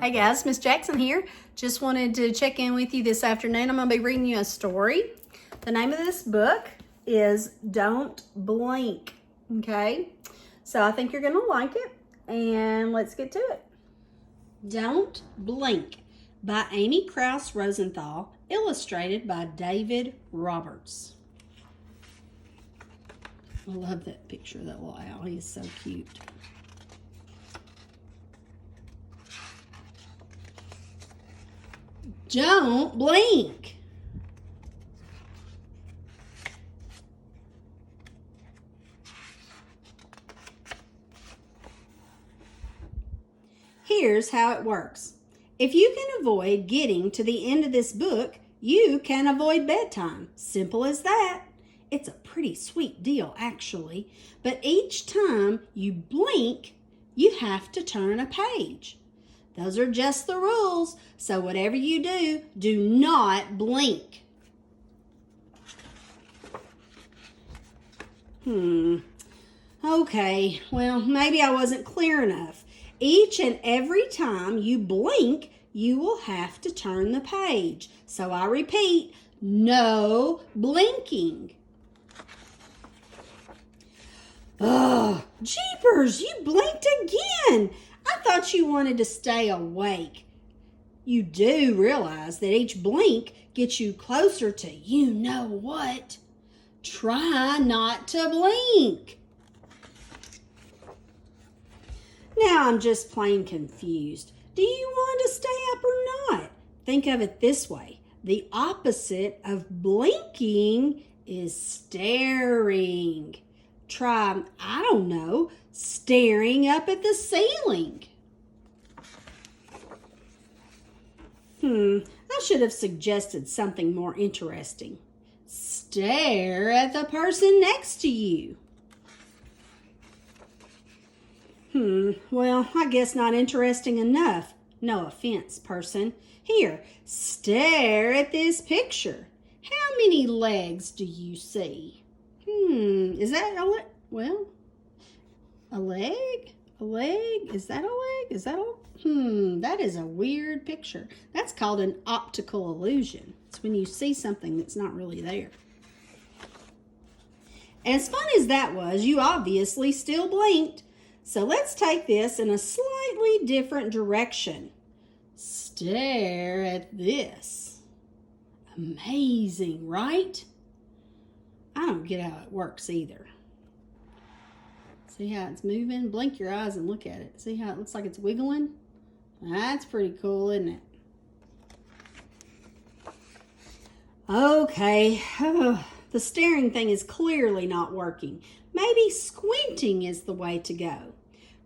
Hey guys, Miss Jackson here. Just wanted to check in with you this afternoon. I'm going to be reading you a story. The name of this book is Don't Blink. Okay, so I think you're going to like it, and let's get to it. Don't Blink by Amy Krause Rosenthal, illustrated by David Roberts. I love that picture of that little owl. He is so cute. Don't blink. Here's how it works. If you can avoid getting to the end of this book, you can avoid bedtime. Simple as that. It's a pretty sweet deal, actually. But each time you blink, you have to turn a page. Those are just the rules, so whatever you do, do not blink. Okay, well, maybe I wasn't clear enough. Each and every time you blink, you will have to turn the page. So I repeat, no blinking. Ugh, jeepers, you blinked again. I thought you wanted to stay awake. You do realize that each blink gets you closer to you know what. Try not to blink. Now I'm just plain confused. Do you want to stay up or not? Think of it this way. The opposite of blinking is staring. Try, I don't know, staring up at the ceiling. I should have suggested something more interesting. Stare at the person next to you. Well, I guess not interesting enough. No offense, person. Here, stare at this picture. How many legs do you see? Is that a leg? Well, a leg? A leg? Is that a leg? Is that a... that is a weird picture. That's called an optical illusion. It's when you see something that's not really there. As fun as that was, you obviously still blinked. So let's take this in a slightly different direction. Stare at this. Amazing, right? I don't get how it works either. See how it's moving? Blink your eyes and look at it. See how it looks like it's wiggling? That's pretty cool, isn't it? Okay, the staring thing is clearly not working. Maybe squinting is the way to go.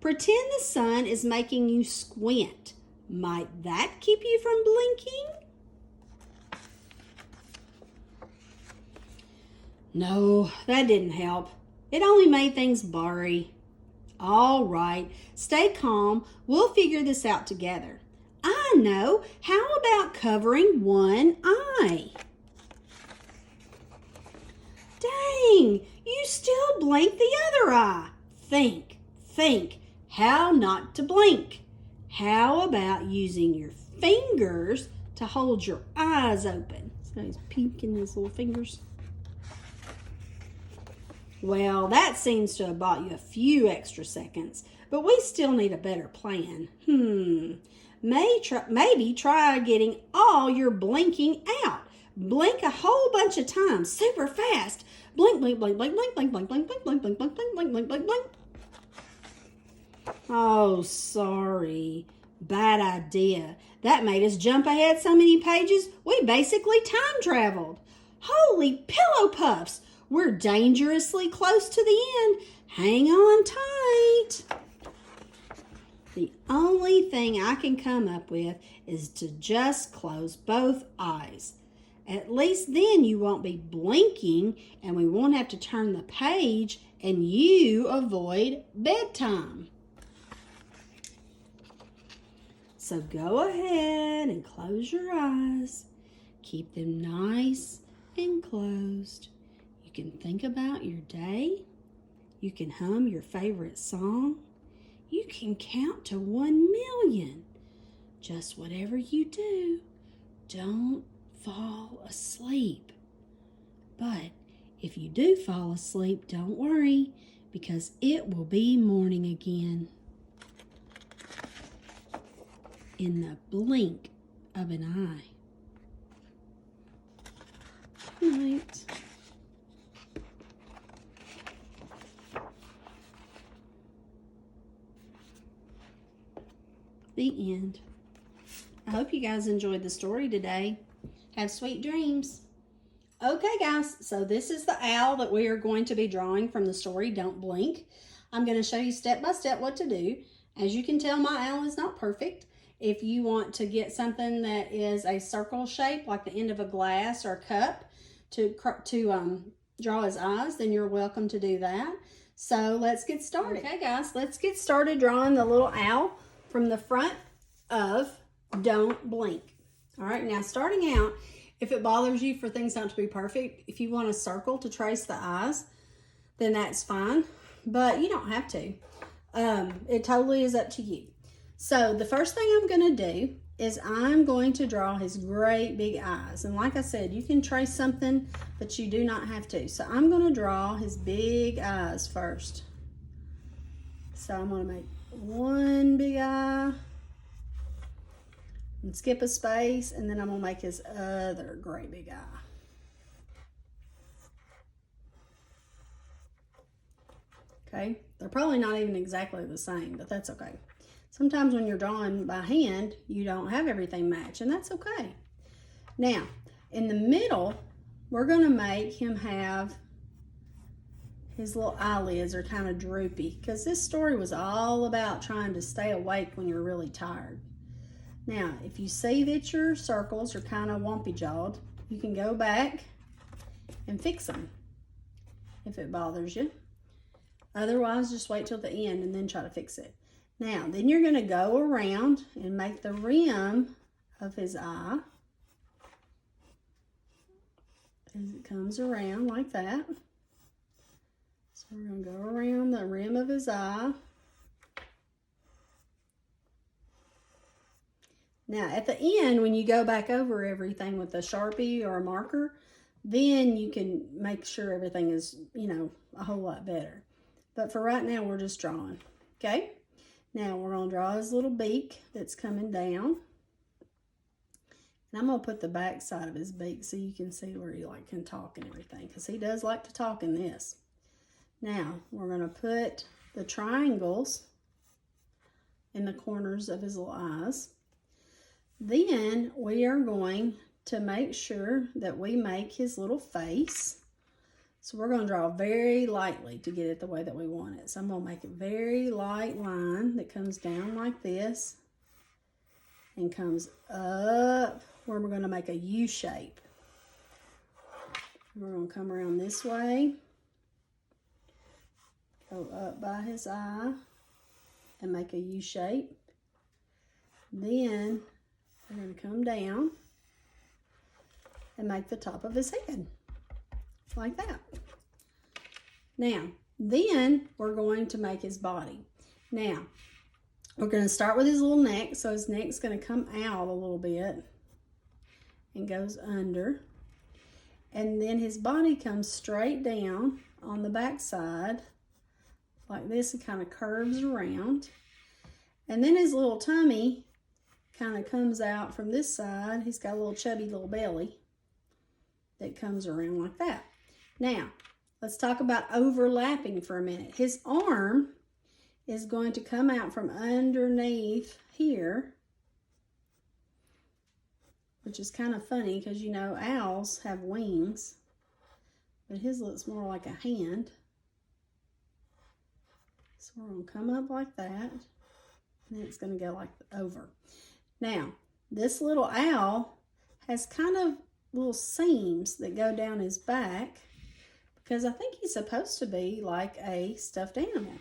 Pretend the sun is making you squint. Might that keep you from blinking? No, that didn't help. It only made things blurry. All right, stay calm. We'll figure this out together. I know. How about covering one eye? Dang, you still blink the other eye. Think. How not to blink. How about using your fingers to hold your eyes open? So he's pinking his little fingers. Well, that seems to have bought you a few extra seconds, but we still need a better plan. Maybe try getting all your blinking out. Blink a whole bunch of times, super fast. Blink, blink, blink, blink, blink, blink, blink, blink, blink, blink, blink, blink, blink, blink, blink, blink, blink. Oh, sorry. Bad idea. That made us jump ahead so many pages, we basically time traveled. Holy pillow puffs! We're dangerously close to the end. Hang on tight. The only thing I can come up with is to just close both eyes. At least then you won't be blinking and we won't have to turn the page and you avoid bedtime. So go ahead and close your eyes. Keep them nice and closed. You can think about your day. You can hum your favorite song. You can count to 1,000,000. just whatever you do, don't fall asleep. But if you do fall asleep, don't worry, because it will be morning again in the blink of an eye. Good night. The end. I hope you guys enjoyed the story today. Have sweet dreams. Okay, guys, so this is the owl that we are going to be drawing from the story Don't Blink. I'm going to show you step by step what to do. As you can tell, my owl is not perfect. If you want to get something that is a circle shape, like the end of a glass or a cup, to draw his eyes, then you're welcome to do that. So let's get started. Okay, guys, let's get started drawing the little owl from the front of Don't Blink. All right, now starting out, if it bothers you for things not to be perfect, if you want a circle to trace the eyes, then that's fine, but you don't have to. It totally is up to you. So the first thing I'm going to do is I'm going to draw his great big eyes. And like I said, you can trace something, but you do not have to. So I'm going to draw his big eyes first. So I'm going to make one big eye and skip a space, and then I'm going to make his other great big eye. Okay, they're probably not even exactly the same, but that's okay. Sometimes when you're drawing by hand, you don't have everything match, and that's okay. Now, in the middle, we're going to make him have his little eyelids are kind of droopy, because this story was all about trying to stay awake when you're really tired. Now, if you see that your circles are kind of wumpy-jawed, you can go back and fix them if it bothers you. Otherwise, just wait till the end and then try to fix it. Now, then you're going to go around and make the rim of his eye as it comes around like that. So we're going to go around the rim of his eye. Now, at the end, when you go back over everything with a Sharpie or a marker, then you can make sure everything is, a whole lot better. But for right now, we're just drawing, okay? Now, we're going to draw his little beak that's coming down. And I'm going to put the back side of his beak so you can see where he can talk and everything, because he does like to talk in this. Now, we're going to put the triangles in the corners of his little eyes. Then we are going to make sure that we make his little face. So we're going to draw very lightly to get it the way that we want it. So I'm going to make a very light line that comes down like this and comes up where we're going to make a U shape. We're going to come around this way, go up by his eye and make a U shape. Then we're going to come down and make the top of his head, like that. Now, then we're going to make his body. Now, we're going to start with his little neck, so his neck's going to come out a little bit and goes under. And then his body comes straight down on the back side, like this, and kind of curves around. And then his little tummy kind of comes out from this side. He's got a little chubby little belly that comes around like that. Now, let's talk about overlapping for a minute. His arm is going to come out from underneath here, which is kind of funny because, owls have wings, but his looks more like a hand. So we're going to come up like that, and then it's going to go like over. Now, this little owl has kind of little seams that go down his back because I think he's supposed to be like a stuffed animal.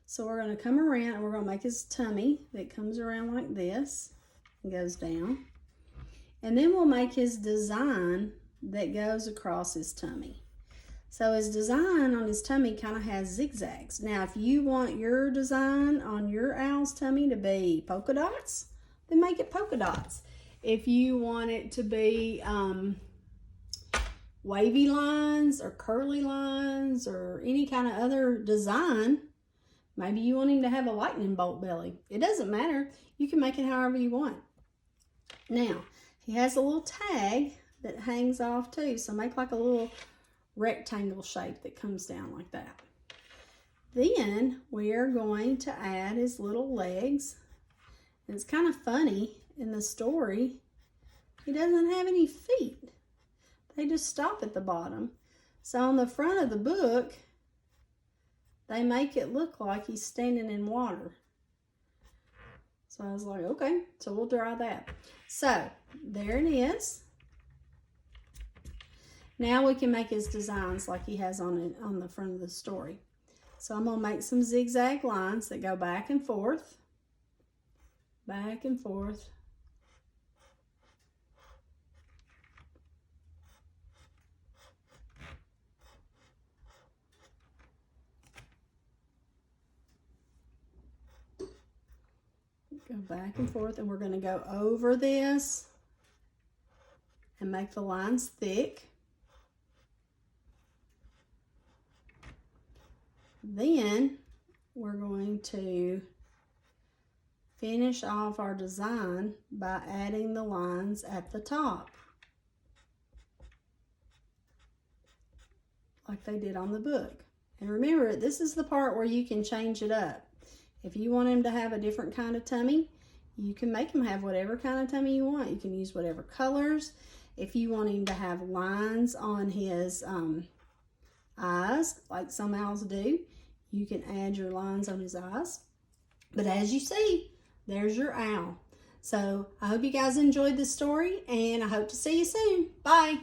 So we're going to come around and we're going to make his tummy that comes around like this and goes down. And then we'll make his design that goes across his tummy. So his design on his tummy kind of has zigzags. Now, if you want your design on your owl's tummy to be polka dots, then make it polka dots. If you want it to be wavy lines or curly lines or any kind of other design, maybe you want him to have a lightning bolt belly. It doesn't matter. You can make it however you want. Now, he has a little tag that hangs off too. So make like a little rectangle shape that comes down like that. Then we are going to add his little legs. And it's kind of funny in the story. He doesn't have any feet. They just stop at the bottom. So on the front of the book, they make it look like he's standing in water. So I was like, okay, so we'll draw that. So there it is. Now we can make his designs like he has on the front of the story. So I'm gonna make some zigzag lines that go back and forth, back and forth. Go back and forth, and we're going to go over this and make the lines thick. Then we're going to finish off our design by adding the lines at the top, like they did on the book. And remember, this is the part where you can change it up. If you want him to have a different kind of tummy, you can make him have whatever kind of tummy you want. You can use whatever colors. If you want him to have lines on his eyes, like some owls do, you can add your lines on his eyes. But as you see, there's your owl. So I hope you guys enjoyed this story, and I hope to see you soon. Bye.